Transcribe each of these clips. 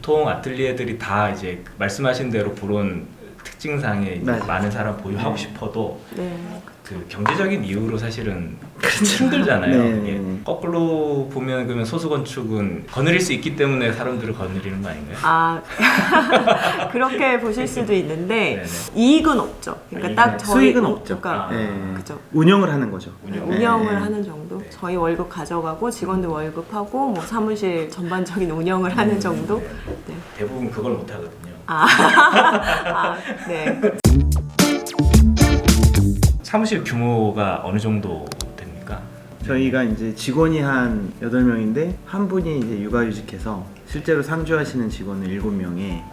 보통 아틀리에들이 다 이제 말씀하신 대로 그런 특징상에 이제 많은 사람 보유하고 싶어도 그 경제적인 이유로 사실은 힘들잖아요. 그게. 거꾸로 보면 그러면 소수건축은 거느릴 수 있기 때문에 사람들을 거느리는 거 아닌가요? 아 그렇게 보실 수도 있는데 이익은 없죠. 그러니까 딱 저희 수익은 없죠. 그러니까 그죠. 운영을 하는 거죠. 운영을 하는 정도. 저희 월급 가져가고 직원들 월급하고 뭐 사무실 전반적인 운영을 하는 정도. 대부분 그걸 못 하거든요. 네. 사무실 규모가 어느 정도 됩니까? 저희가 이제 직원이 한 8명인데 한 분이 이제 육아휴직해서 실제로 상주하시는 직원은 7명에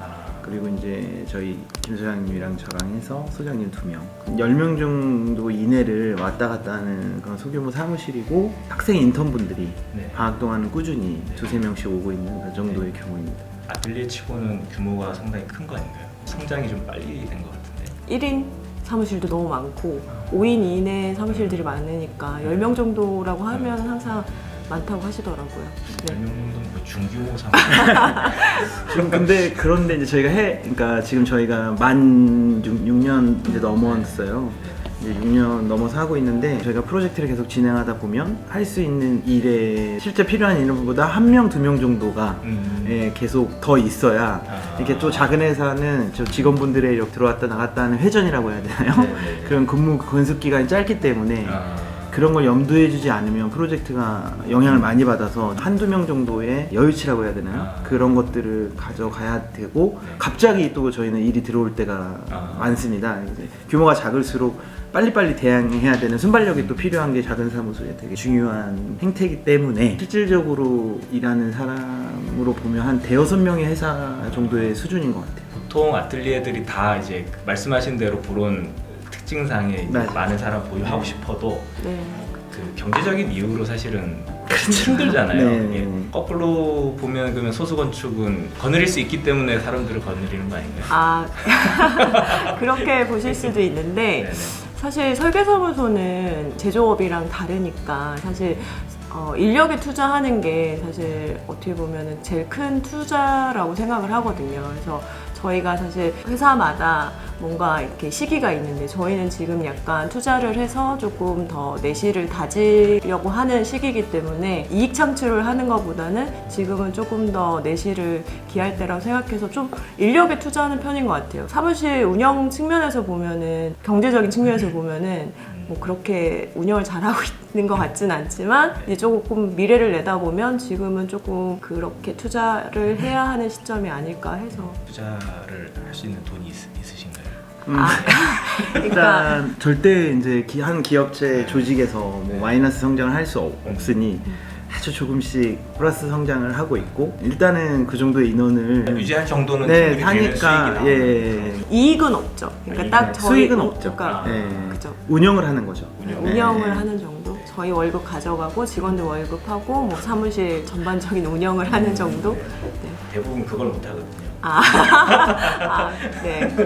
그리고 이제 저희 김 소장님이랑 저랑 해서 소장님 2명 10명 정도 이내를 왔다 갔다 하는 그런 소규모 사무실이고 학생 인턴분들이 방학 동안은 꾸준히 2-3명씩 오고 있는 그 정도의 규모입니다. 아틀리에 치고는 규모가 상당히 큰 거 아닌가요? 성장이 좀 빨리 된 것 같은데 1인 사무실도 너무 많고 5인 이내 사무실들이 많으니까 10명 정도라고 하면 항상 많다고 하시더라고요. 10명 정도는 뭐 중규모 사무실 근데 그런데 이제 저희가 그러니까 지금 저희가 만 6년 이제 넘었어요. 이제 6년 넘어서 하고 있는데 저희가 프로젝트를 계속 진행하다 보면 할 수 있는 일에 실제 필요한 인원보다 1명, 2명 정도가 계속 더 있어야 이렇게 또 작은 회사는 저 직원분들의 이렇게 들어왔다 나갔다 하는 회전이라고 해야 되나요? 그런 근무 건습 기간이 짧기 때문에 그런 걸 염두에 주지 않으면 프로젝트가 영향을 많이 받아서 1-2명 정도의 여유치라고 해야 되나요? 그런 것들을 가져가야 되고 갑자기 또 저희는 일이 들어올 때가 많습니다. 이제 규모가 작을수록 빨리빨리 대응해야 되는 순발력이 또 필요한 게 작은 사무소에 되게 중요한 행태이기 때문에 실질적으로 일하는 사람으로 보면 한 5-6명의 회사 정도의 수준인 것 같아요. 보통 아틀리에들이 다 이제 말씀하신 대로 그런 특징상에 이제 많은 사람 보유하고 싶어도 그 경제적인 이유로 사실은 힘들잖아요. 이게. 거꾸로 보면 그러면 소수건축은 거느릴 수 있기 때문에 사람들을 거느리는 거 아닌가요? 그렇게 보실 수도 있는데 사실 설계사무소는 제조업이랑 다르니까 사실 인력에 투자하는 게 사실 어떻게 보면 제일 큰 투자라고 생각을 하거든요. 그래서 저희가 사실 회사마다 뭔가 이렇게 시기가 있는데 저희는 지금 약간 투자를 해서 조금 더 내실을 다지려고 하는 시기이기 때문에 이익 창출을 하는 것보다는 지금은 조금 더 내실을 기할 때라고 생각해서 좀 인력에 투자하는 편인 것 같아요. 사무실 운영 측면에서 보면은 경제적인 측면에서 보면은 뭐 그렇게 운영을 잘하고 있는 것 같진 않지만 이제 조금 미래를 내다보면 지금은 조금 그렇게 투자를 해야 하는 시점이 아닐까 해서 투자를 할 수 있는 돈이 있으신가요? 일단 절대 이제 한 기업체 조직에서 뭐 마이너스 성장을 할 수 없으니 아주 조금씩 플러스 성장을 하고 있고 일단은 그 정도의 인원을 유지할 정도는 충분히 되는 하니까 수익이 이익은 없죠. 그러니까 딱 저희 수익은 없죠. 그러니까 그죠. 운영을 하는 거죠. 운영을 하는 정도. 저희 월급 가져가고 직원들 월급하고 뭐 사무실 전반적인 운영을 하는 정도. 대부분 그걸 못 하거든요.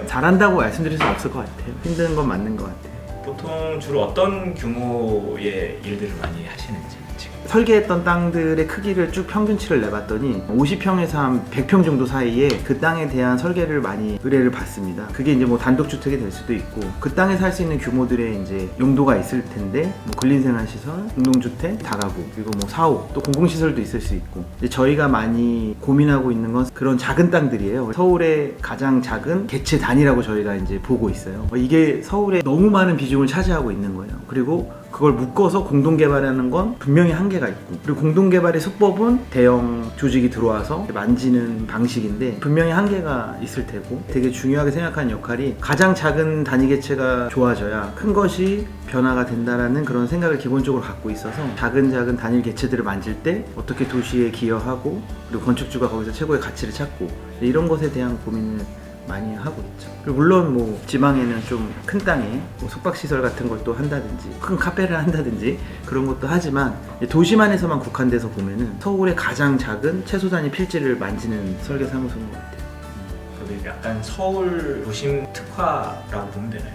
잘한다고 말씀드릴 수 없을 것 같아요. 힘든 건 맞는 것 같아요. 보통 주로 어떤 규모의 일들을 많이 하시는지 지금? 설계했던 땅들의 크기를 쭉 평균치를 내봤더니 50평에서 한 100평 정도 사이에 그 땅에 대한 설계를 많이 의뢰를 받습니다. 그게 이제 뭐 단독주택이 될 수도 있고 그 땅에서 할 수 있는 규모들의 이제 용도가 있을 텐데 뭐 근린생활시설, 공동주택, 다가구 그리고 뭐 사옥 또 공공시설도 있을 수 있고 이제 저희가 많이 고민하고 있는 건 그런 작은 땅들이에요. 서울의 가장 작은 개체 단위라고 저희가 이제 보고 있어요. 이게 서울에 너무 많은 비중을 차지하고 있는 거예요. 그리고 그걸 묶어서 공동개발하는 건 분명히 한계가 있고 그리고 공동개발의 수법은 대형 조직이 들어와서 만지는 방식인데 분명히 한계가 있을 테고 되게 중요하게 생각하는 역할이 가장 작은 단위 개체가 좋아져야 큰 것이 변화가 된다라는 그런 생각을 기본적으로 갖고 있어서 작은 단일 개체들을 만질 때 어떻게 도시에 기여하고 그리고 건축주가 거기서 최고의 가치를 찾고 이런 것에 대한 고민을 많이 하고 있죠. 그리고 물론 뭐 지방에는 좀 큰 땅에 뭐 숙박시설 같은 걸 또 한다든지 큰 카페를 한다든지 그런 것도 하지만 도시만에서만 국한돼서 보면은 서울의 가장 작은 최소 단위 필지를 만지는 설계사무소인 것 같아요. 그게 약간 서울 도심 특화라고 보면 되나요?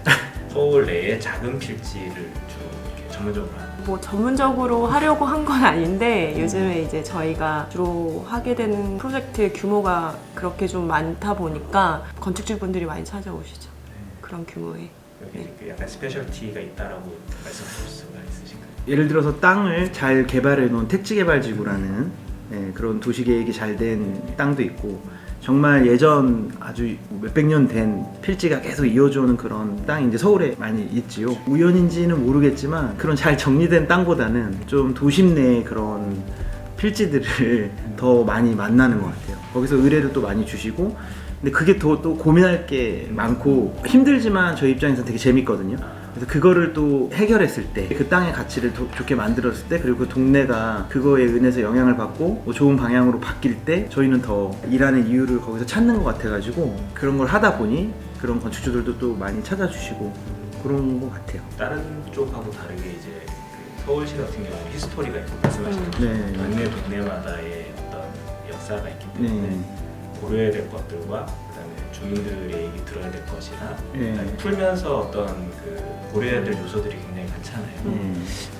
서울 내에 작은 필지를 주로 이렇게 전문적으로 하는. 뭐 전문적으로 하려고 한 건 아닌데 요즘에 이제 저희가 주로 하게 되는 프로젝트의 규모가 그렇게 좀 많다 보니까 건축주분들이 많이 찾아오시죠. 그런 규모의. 여기 그 약간 스페셜티가 있다라고 말씀하실 수가 있으신가요? 예를 들어서 땅을 잘 개발해 놓은 택지개발지구라는 그런 도시계획이 잘 된 땅도 있고, 정말 예전 아주 몇백 년 된 필지가 계속 이어져오는 그런 땅이 이제 서울에 많이 있지요. 우연인지는 모르겠지만 그런 잘 정리된 땅보다는 좀 도심 내의 그런 필지들을 더 많이 만나는 것 같아요. 거기서 의뢰를 또 많이 주시고, 근데 그게 또 고민할 게 많고 힘들지만 저희 입장에서 되게 재밌거든요. 그래서 그거를 또 해결했을 때, 그 땅의 가치를 좋게 만들었을 때, 그리고 그 동네가 그거에 은해서 영향을 받고 뭐 좋은 방향으로 바뀔 때 저희는 더 일하는 이유를 거기서 찾는 것 같아가지고, 그런 걸 하다 보니 그런 건축주들도 또 많이 찾아주시고 그런 것 같아요. 다른 쪽하고 다르게 이제 그 서울시 같은 경우 히스토리가 있고 말씀하신 것처럼 동네 동네마다의 어떤 역사가 있기 때문에 고려해야 될 것들과 그다음에 주민들의 얘기 들어야 될 것이나 그다음에 풀면서 어떤 그 고려해야 될 요소들이 굉장히 많잖아요.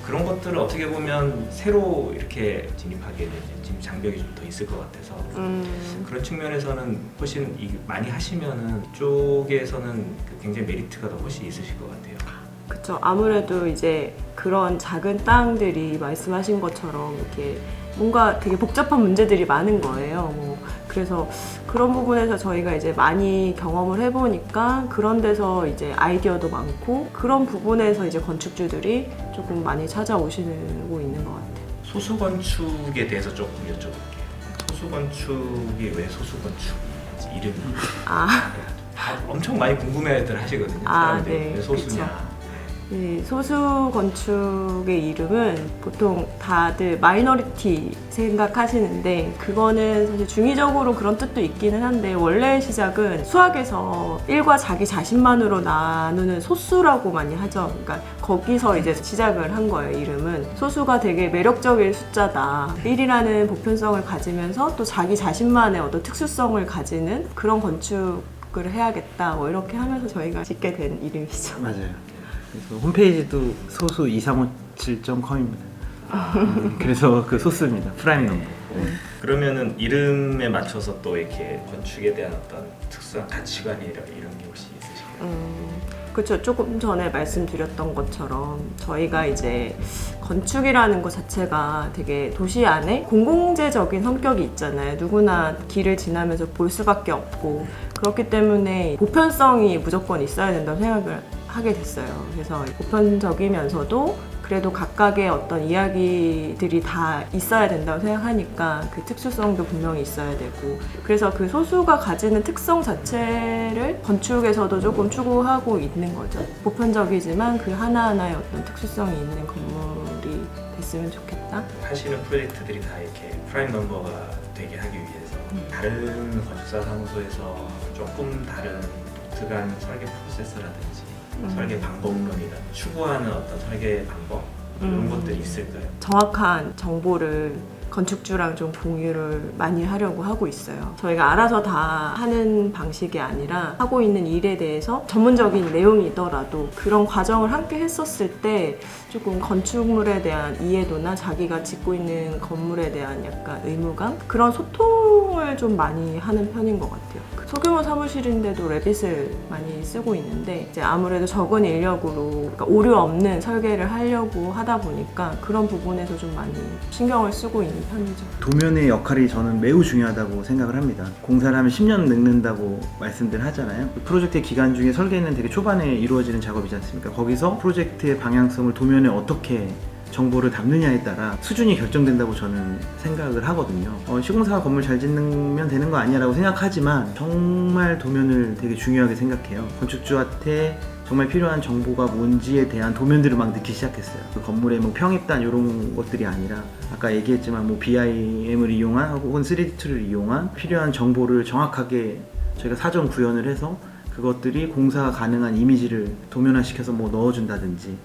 그런 것들을 어떻게 보면 새로 이렇게 진입하게 되면 지금 장벽이 좀 더 있을 것 같아서 그런 측면에서는 훨씬 많이 하시면은 이쪽에서는 굉장히 메리트가 더 훨씬 있으실 것 같아요. 그렇죠. 아무래도 이제 그런 작은 땅들이 말씀하신 것처럼 이렇게 뭔가 되게 복잡한 문제들이 많은 거예요. 뭐 그래서 그런 부분에서 저희가 이제 많이 경험을 해보니까 그런 데서 이제 아이디어도 많고, 그런 부분에서 이제 건축주들이 조금 많이 찾아오시고 있는 것 같아요. 소수건축에 대해서 조금 여쭤볼게요. 소수건축이 왜 소수건축인지 이름이 엄청 많이 궁금해들 하시거든요. 사람들이. 네, 왜 소수냐. 네, 소수 건축의 이름은 보통 다들 마이너리티 생각하시는데, 그거는 사실 중의적으로 그런 뜻도 있기는 한데, 원래 시작은 수학에서 1과 자기 자신만으로 나누는 소수라고 많이 하죠. 그러니까 거기서 이제 시작을 한 거예요. 이름은 소수가 되게 매력적인 숫자다, 1이라는 보편성을 가지면서 또 자기 자신만의 어떤 특수성을 가지는 그런 건축을 해야겠다, 뭐 이렇게 하면서 저희가 짓게 된 이름이죠. 맞아요. 그래서 홈페이지도 소수2357.com입니다. 그래서 그 소수입니다. 프라임 넘버. 그러면은 이름에 맞춰서 또 이렇게 건축에 대한 어떤 특수한 가치관이나 이런 게 혹시 있으실까요? 그렇죠. 조금 전에 말씀드렸던 것처럼 저희가 이제 건축이라는 것 자체가 되게 도시 안에 공공재적인 성격이 있잖아요. 누구나 길을 지나면서 볼 수밖에 없고, 그렇기 때문에 보편성이 무조건 있어야 된다고 생각을 하게 됐어요. 그래서 보편적이면서도 그래도 각각의 어떤 이야기들이 다 있어야 된다고 생각하니까 그 특수성도 분명히 있어야 되고, 그래서 그 소수가 가지는 특성 자체를 건축에서도 조금 추구하고 있는 거죠. 보편적이지만 그 하나하나의 어떤 특수성이 있는 건물이 됐으면 좋겠다. 하시는 프로젝트들이 다 이렇게 프라임 넘버가 되게 하기 위해서 다른 건축사 사무소에서 조금 다른 독특한 설계 프로세스라든지 설계 방법론이나 추구하는 어떤 설계 방법 이런 것들이 있을까요? 정확한 정보를 건축주랑 좀 공유를 많이 하려고 하고 있어요. 저희가 알아서 다 하는 방식이 아니라 하고 있는 일에 대해서 전문적인 내용이더라도 그런 과정을 함께 했었을 때 조금 건축물에 대한 이해도나 자기가 짓고 있는 건물에 대한 약간 의무감? 그런 소통을 좀 많이 하는 편인 것 같아요. 소규모 사무실인데도 레빗을 많이 쓰고 있는데, 이제 아무래도 적은 인력으로 그러니까 오류 없는 설계를 하려고 하다 보니까 그런 부분에서 좀 많이 신경을 쓰고 있는 편이죠. 도면의 역할이 저는 매우 중요하다고 생각을 합니다. 공사를 하면 10년 늙는다고 말씀들 하잖아요. 프로젝트의 기간 중에 설계는 되게 초반에 이루어지는 작업이지 않습니까? 거기서 프로젝트의 방향성을 도면에 어떻게 정보를 담느냐에 따라 수준이 결정된다고 저는 생각을 하거든요. 시공사가 건물 잘 짓는 되는 거 아니야라고 생각하지만 정말 도면을 되게 중요하게 생각해요. 건축주한테 정말 필요한 정보가 뭔지에 대한 도면들을 막 넣기 시작했어요. 그 건물의 뭐 평입단 이런 것들이 아니라 아까 얘기했지만 뭐 BIM을 이용한 혹은 3D2를 이용한 필요한 정보를 정확하게 저희가 사전 구현을 해서 그것들이 공사가 가능한 이미지를 도면화시켜서 뭐 넣어준다든지